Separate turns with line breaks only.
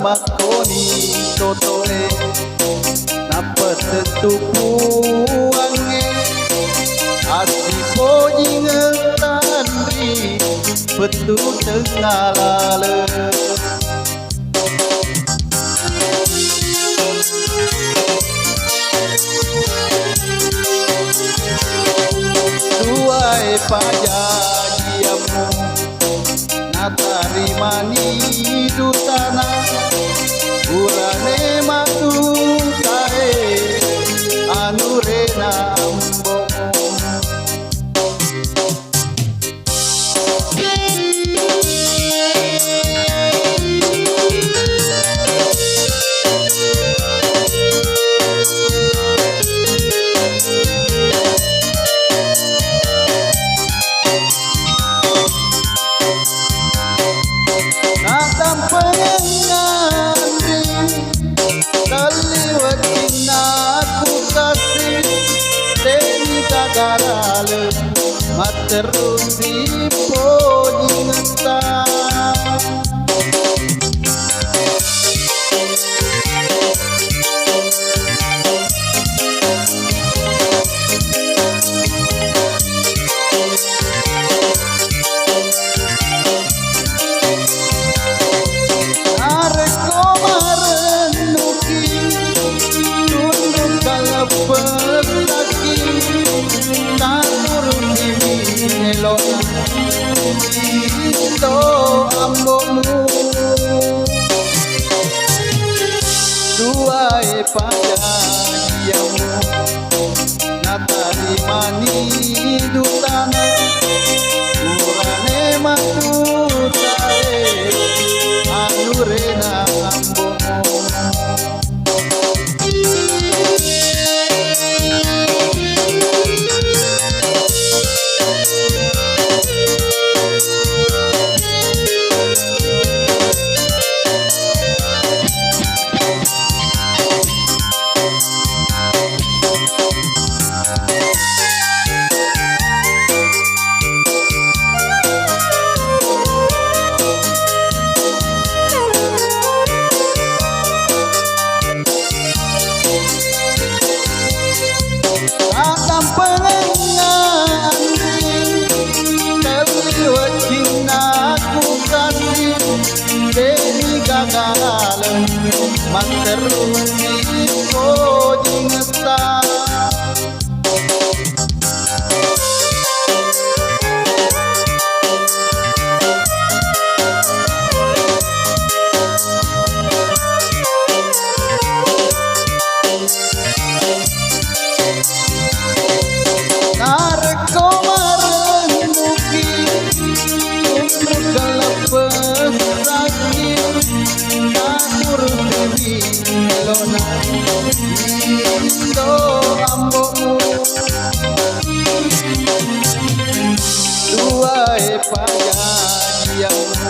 makoni totoe dapat tetupuange asipo jingetandri betu tengalale tuai pajajiamu natarimani dutana urane matu kae anurena ambomu terus dipojingeta arek komarenuki tunduk kalepet lagi tanurun elona itu ambomu duai pajajiamu natari mani dutana urane matutae anurena ambomu terus dipojingeta arek komarenuki tunduk kalepet lagi elona indo ambomu duai pajajiamu